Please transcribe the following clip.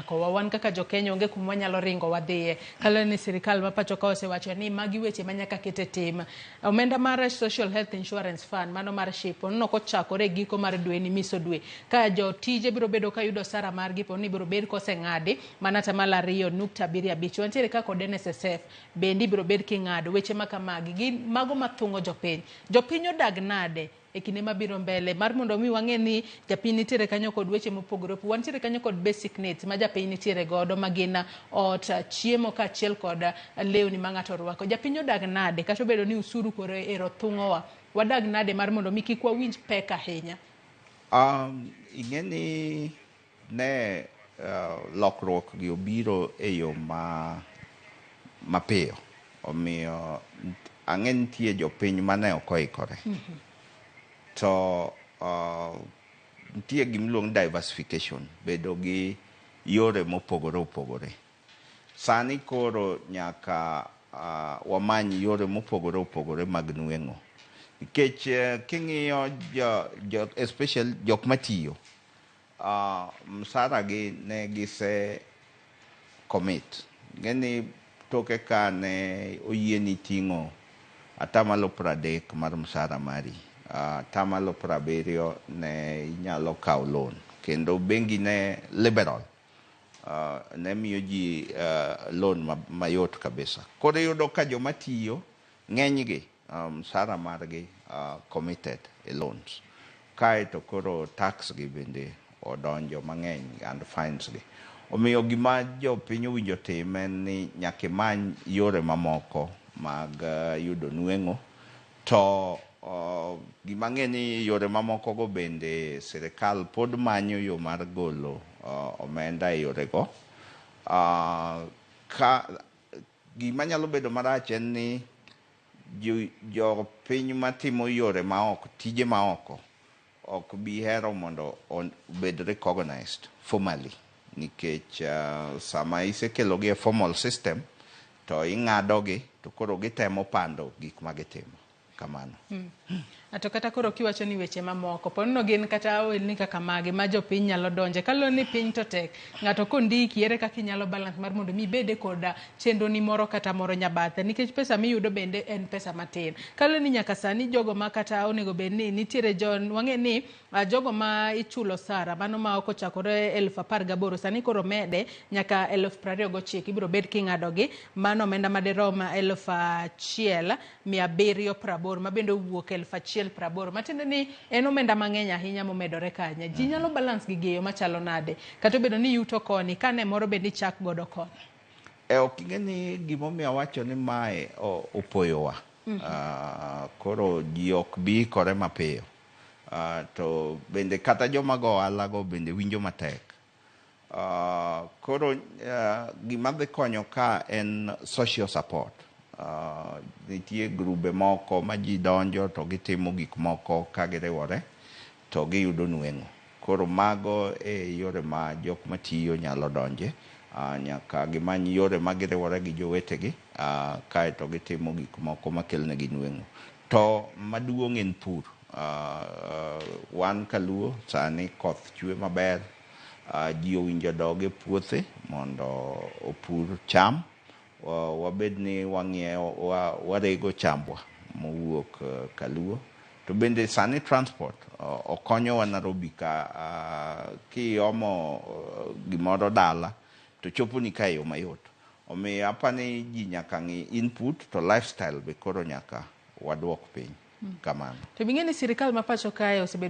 omakowa. Wan kaka jokenya onge kuma wanyalo ringo wadhiye. Kalo ni sirikal ma pacho ka osewacho ni magi weche manyaka kete tim. Omenda mar Social Health Insurance Fund, mano mar SHIP, onno kochakore giko mar dwe ni miso dwe. Ka jotije biro bedo ka yudo sara margi poni biro bed koseng'adi mana tamala 2.75. Wantiere ka kod NSSF bendi biro bed king'ado weche makamagi gin mago mathung'o jopiny. Jopiny odag nade e kinde mabiro mbele mar mondo mi wang'e ni japiny nitiere kanyo kod weche mopogore opogore. Wantiere kanyo kod basic needs ma japiny nitiere godo magina ot, chiemo kaachiel kod lewni ma ng'ato rwako. Japiny odag nade kata obedo ni usuru koro ero thung'owa, wadag nade mar mondo mi kik wawinj pek ahinya? Ing'eni ne lokruok gi obiro e yo mapiyo, omiyo ang'e nitie jopiny mane ok oikore. To nitie gimiluongo diversification, bedo gi yore mopogore opogore. Sani koro nyaka wamany yore mopogore opogore mag nweng'o. Nikech king'iyo especially jok matiyo, msara gi ne gise commit. Ngeni toke ka ne oyieni ting'o atamalo 30 mar msara mari. Atamalo 70 ne inyalo kawo loan. Kendo bengi ne liberal. Ne miyo ji loan mayot kabisa. Koro yudo ka joma tiyo ng'enygi msara margi committed e loans. Kaeto koro tax gi bende odonjo mang'eny and fines gi. Omiyo gima jopiny owinjo tim en ni nyaka many yore mamoko mag yudo nweng'o. To gima ng'e ni yore mamoko go bende sirikal pod manyo yo mar golo omenda e yore go. Gima nyalo bedo marach en ni jo piny matimo yore maoko, tije maoko, ok bi hero mondo obed recognized formally. Nikech sama isekelogi e formal system, to ing'adogi, to koro gitemo pando gik magitimo. Kamano. Ato kata koro kiwacho ni weche mamoko, ponno gin kata ohelni kaka magi ma jopiny nyalo donje. Kalo ni piny to tek, ng'ato kondiki ere kaka inyalo balance mar mondo mi bede koda chenro ni moro kata moro nyabathe. Nikech pesa miyudo bende en pesa matin. Kalo ni nyaka sani jogo ma kata onego bed ni nitiere wang'e ni jogo ma ichulo sara, mano ma ok ochakore 18,000 sani koro mede nyaka 29,000 ibiro bed king'adogi. Mano omenda madirom 1,780 mabende wuok 1,080. Matiende ni en omenda mang'eny ahinya momedore kanya. Ji nyalo balance gi geyo machalo nade. Kata obedo ni yuto koni, kane moro bende chak godo koni. Ok ing'eni gimomiyo wacho ni mae opoyowa. Koro ji ok bi ikore mapiyo. To bende kata joma go ohala go bende winjo matek. Koro gima dhi konyo ka en social support. Nitie grube moko ma ji donjo to gitimo gik moko ka giriwore to giyudo nweng'o. Koro mago e yore ma jok matiyo nyalo donje. Nyaka gimany yore ma giriwore gi jowetegi, kaeto gitimo gik moko makelnegi nweng'o. To maduong' en pur. Wan kaluo sani koth chwe maber. Ji owinjo dog e puothe mondo opur cham. Wabed ni warego chambwa mowuok kaluo. To bende sani transport okonyo wa Nairobi ka kiomo gimoro dala to chopo ni kayo mayot. Omiyo apani ji nyaka ng'i input to lifestyle be koro nyaka waduok piny. Kamano. To bing'e ni sirikal ma pacho kae osebedo